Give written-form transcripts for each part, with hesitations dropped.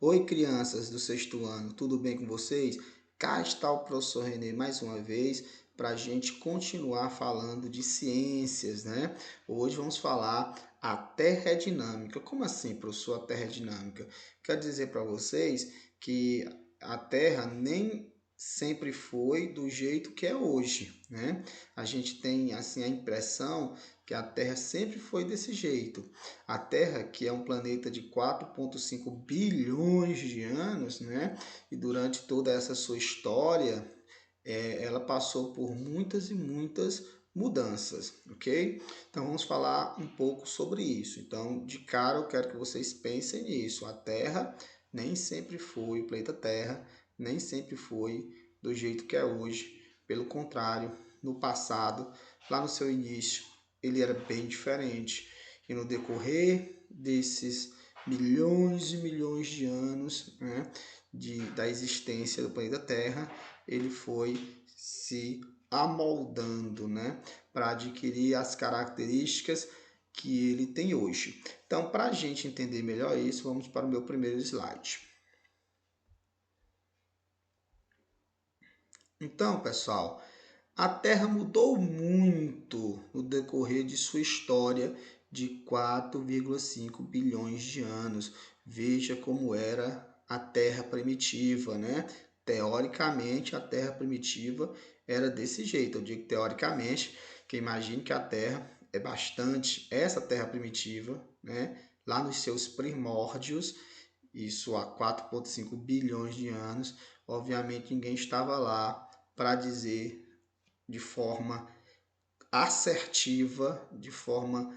Oi, crianças do sexto ano, tudo bem com vocês? Cá está o professor Renê mais uma vez para a gente continuar falando de ciências, né? Hoje vamos falar a Terra é dinâmica. Como assim, professor, a Terra é dinâmica? Quero dizer para vocês que a Terra nem sempre foi do jeito que é hoje, né? A gente tem assim a impressão que a Terra sempre foi desse jeito. A Terra, que é um planeta de 4,5 bilhões de anos, né? E durante toda essa sua história, ela passou por muitas e muitas mudanças, ok? Então vamos falar um pouco sobre isso. Então, de cara, eu quero que vocês pensem nisso. A Terra nem sempre foi, o planeta Terra nem sempre foi do jeito que é hoje. Pelo contrário, no passado, lá no seu início, ele era bem diferente. E no decorrer desses milhões e milhões de anos, né, da existência do planeta Terra, ele foi se amoldando, né, para adquirir as características que ele tem hoje. Então, para a gente entender melhor isso, vamos para o meu primeiro slide. Então, pessoal, a Terra mudou muito no decorrer de sua história de 4,5 bilhões de anos. Veja como era a Terra primitiva, né? Teoricamente, a Terra primitiva era desse jeito. Eu digo teoricamente, que imagine que a Terra é bastante, essa Terra primitiva, né? Lá nos seus primórdios, isso há 4,5 bilhões de anos, obviamente ninguém estava lá para dizer de forma assertiva, de forma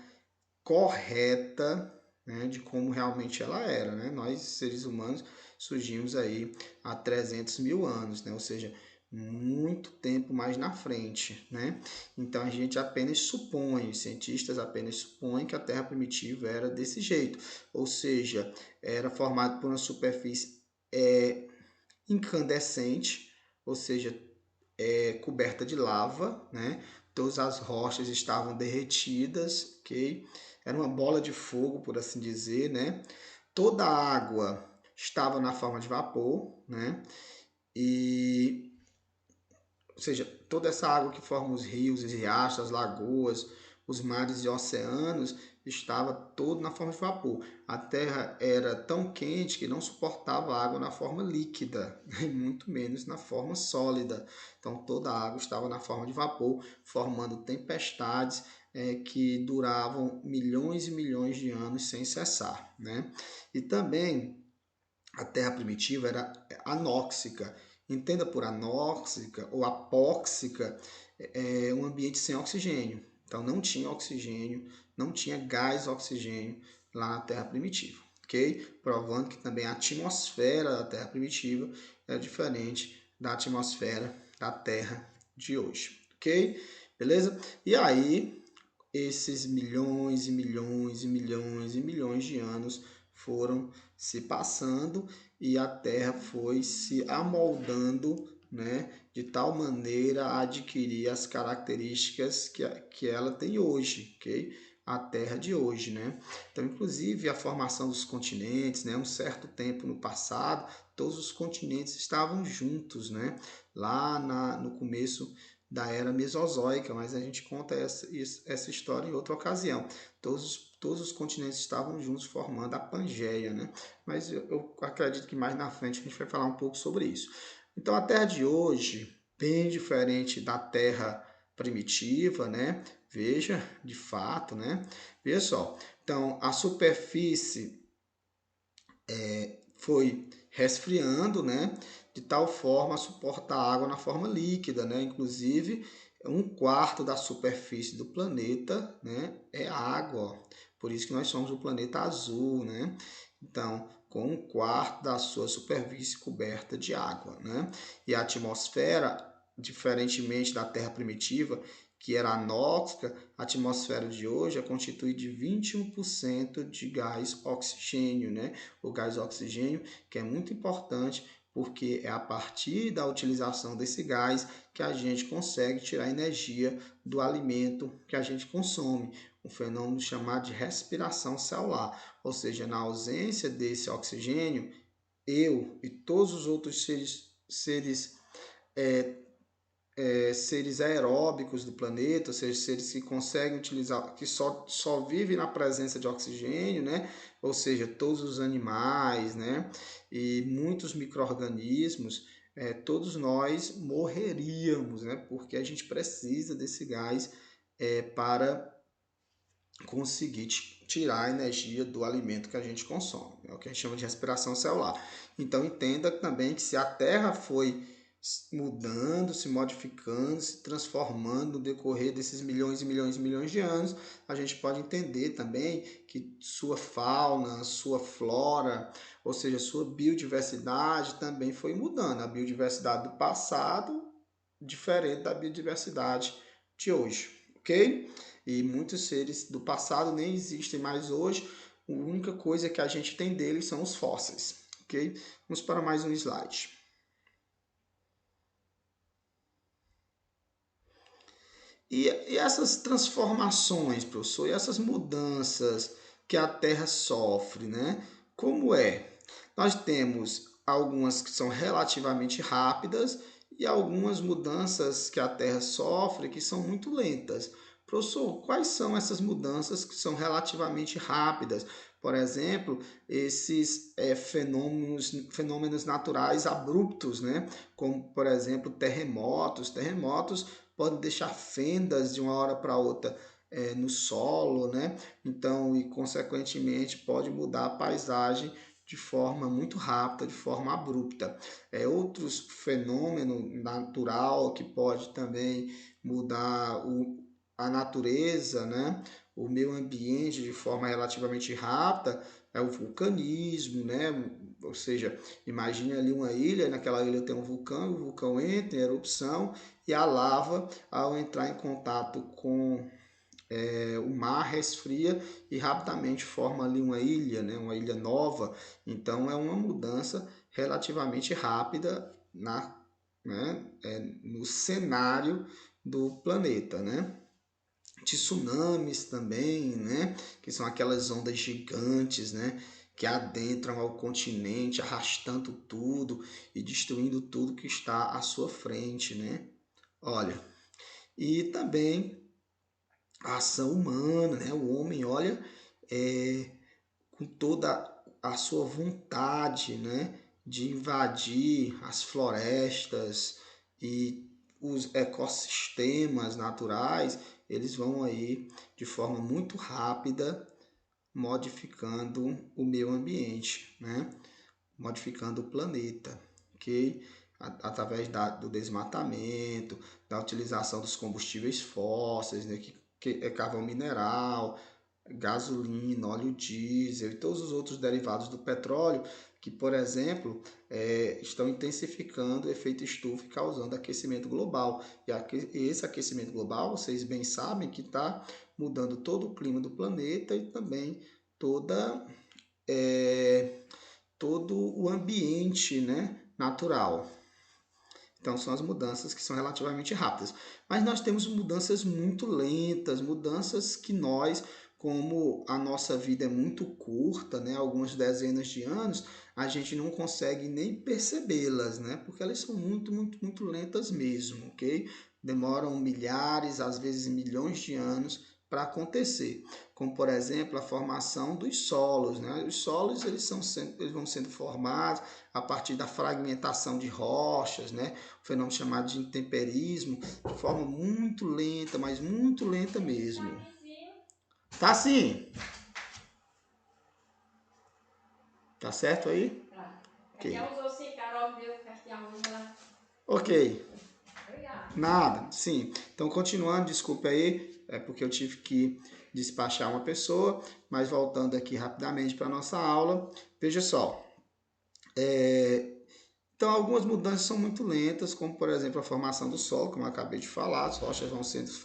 correta, né, de como realmente ela era, né? Nós, seres humanos, surgimos aí há 300 mil anos, né? Ou seja, muito tempo mais na frente, né? Então a gente apenas supõe, os cientistas apenas supõem que a Terra primitiva era desse jeito, ou seja, era formada por uma superfície incandescente, ou seja, coberta de lava, né? Todas as rochas estavam derretidas, ok? Era uma bola de fogo, por assim dizer, né? Toda a água estava na forma de vapor, né? E, ou seja, toda essa água que forma os rios, os riachos, as lagoas, os mares e oceanos, estava todo na forma de vapor. A Terra era tão quente que não suportava água na forma líquida, e muito menos na forma sólida. Então toda a água estava na forma de vapor, formando tempestades que duravam milhões e milhões de anos sem cessar, né? E também a Terra primitiva era anóxica. Entenda por anóxica ou apóxica, um ambiente sem oxigênio. Então não tinha oxigênio, não tinha gás oxigênio lá na Terra primitiva, ok? Provando que também a atmosfera da Terra primitiva é diferente da atmosfera da Terra de hoje, ok? Beleza? E aí, esses milhões e milhões e milhões e milhões de anos foram se passando e a Terra foi se amoldando, né, de tal maneira a adquirir as características que ela tem hoje, ok? A Terra de hoje, né? Então, inclusive, a formação dos continentes, né? Um certo tempo no passado, todos os continentes estavam juntos, né? Lá no começo da era mesozoica, mas a gente conta essa história em outra ocasião. Todos os continentes estavam juntos formando a Pangeia, né? Mas eu acredito que mais na frente a gente vai falar um pouco sobre isso. Então a Terra de hoje, bem diferente da Terra primitiva, né? Veja, de fato, né? Veja só. Então a superfície foi resfriando, né? De tal forma a suportar a água na forma líquida, né? Inclusive, 1/4 da superfície do planeta, né, é água. Por isso que nós somos o planeta azul, né? Então, com 1/4 da sua superfície coberta de água, né? E a atmosfera, diferentemente da Terra primitiva, que era anóxica, a atmosfera de hoje é constituída de 21% de gás oxigênio, né? O gás oxigênio, que é muito importante porque é a partir da utilização desse gás que a gente consegue tirar energia do alimento que a gente consome, um fenômeno chamado de respiração celular, ou seja, na ausência desse oxigênio, eu e todos os outros é, seres aeróbicos do planeta, ou seja, seres que conseguem utilizar, que só vivem na presença de oxigênio, né? Ou seja, todos os animais, né? E muitos micro-organismos, todos nós morreríamos, né? Porque a gente precisa desse gás para conseguir tirar a energia do alimento que a gente consome. É o que a gente chama de respiração celular. Então entenda também que se a Terra foi mudando, se modificando, se transformando no decorrer desses milhões e milhões e milhões de anos, a gente pode entender também que sua fauna, sua flora, ou seja, sua biodiversidade também foi mudando. A biodiversidade do passado diferente da biodiversidade de hoje, ok? E muitos seres do passado nem existem mais hoje. A única coisa que a gente tem deles são os fósseis, ok? Vamos para mais um slide. E essas transformações, professor, e essas mudanças que a Terra sofre, né? Como é? Nós temos algumas que são relativamente rápidas e algumas mudanças que a Terra sofre que são muito lentas. Professor, quais são essas mudanças que são relativamente rápidas? Por exemplo, esses fenômenos naturais abruptos, né? Como, por exemplo, terremotos. Terremotos podem deixar fendas de uma hora para outra no solo, né? Então, e consequentemente pode mudar a paisagem de forma muito rápida, de forma abrupta. Outros fenômenos natural que pode também mudar a natureza, né? O meio ambiente de forma relativamente rápida é o vulcanismo, né? Ou seja, imagine ali uma ilha, naquela ilha tem um vulcão, o vulcão entra em erupção e a lava, ao entrar em contato com o mar, resfria e rapidamente forma ali uma ilha, né? Uma ilha nova. Então é uma mudança relativamente rápida no cenário do planeta, né? Tsunamis também, né? Que são aquelas ondas gigantes, né? Que adentram ao continente, arrastando tudo e destruindo tudo que está à sua frente, né? Olha, e também a ação humana, né? O homem, olha, com toda a sua vontade, né? De invadir as florestas e os ecossistemas naturais, eles vão aí de forma muito rápida modificando o meio ambiente, né? Modificando o planeta, ok? Através do desmatamento, da utilização dos combustíveis fósseis, né? que é carvão mineral, gasolina, óleo diesel e todos os outros derivados do petróleo que, por exemplo, estão intensificando o efeito estufa e causando aquecimento global. E esse aquecimento global, vocês bem sabem que está mudando todo o clima do planeta e também toda, todo o ambiente, né, natural. Então, são as mudanças que são relativamente rápidas. Mas nós temos mudanças muito lentas, mudanças que nós, como a nossa vida é muito curta, né, algumas dezenas de anos, a gente não consegue nem percebê-las, né, porque elas são muito, muito, muito lentas mesmo, ok? Demoram milhares, às vezes milhões de anos para acontecer, como por exemplo a formação dos solos, né? Os solos eles vão sendo formados a partir da fragmentação de rochas, né? O fenômeno chamado de intemperismo, de forma muito lenta, mas muito lenta mesmo. Tá sim? Tá certo aí? Tá. Ok. Ok. Nada, sim. Então, continuando, desculpe aí, é porque eu tive que despachar uma pessoa, mas voltando aqui rapidamente para a nossa aula, veja só. Então, algumas mudanças são muito lentas, como por exemplo a formação do solo, como eu acabei de falar, as rochas vão sendo se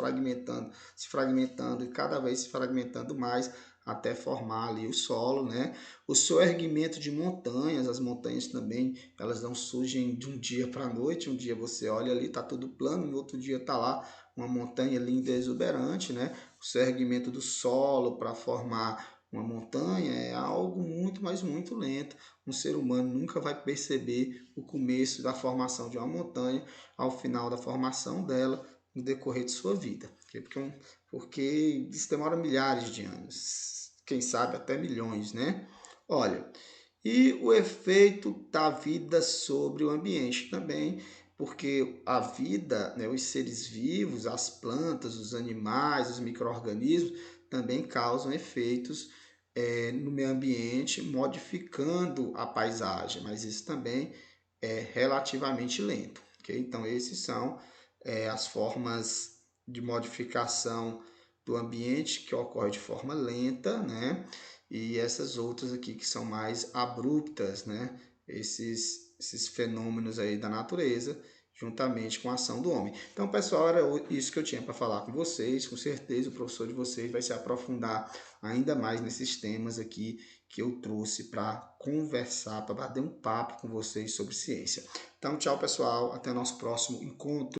fragmentando e cada vez se fragmentando mais até formar ali o solo, né? O soerguimento de montanhas, as montanhas também, elas não surgem de um dia para a noite, um dia você olha ali, tá tudo plano, no outro dia tá lá uma montanha linda e exuberante, né? O soerguimento do solo para formar Uma montanha é algo muito, mas muito lento. Um ser humano nunca vai perceber o começo da formação de uma montanha ao final da formação dela no decorrer de sua vida. Porque isso demora milhares de anos, quem sabe até milhões, né? Olha, e o efeito da vida sobre o ambiente também, porque a vida, né, os seres vivos, as plantas, os animais, os micro-organismos também causam efeitos no meio ambiente, modificando a paisagem, mas isso também é relativamente lento. Okay? Então, esses são as formas de modificação do ambiente que ocorre de forma lenta, né? E essas outras aqui que são mais abruptas, né? Esses fenômenos aí da natureza, juntamente com a ação do homem. Então, pessoal, era isso que eu tinha para falar com vocês. Com certeza o professor de vocês vai se aprofundar ainda mais nesses temas aqui que eu trouxe para conversar, para bater um papo com vocês sobre ciência. Então, tchau, pessoal. Até o nosso próximo encontro.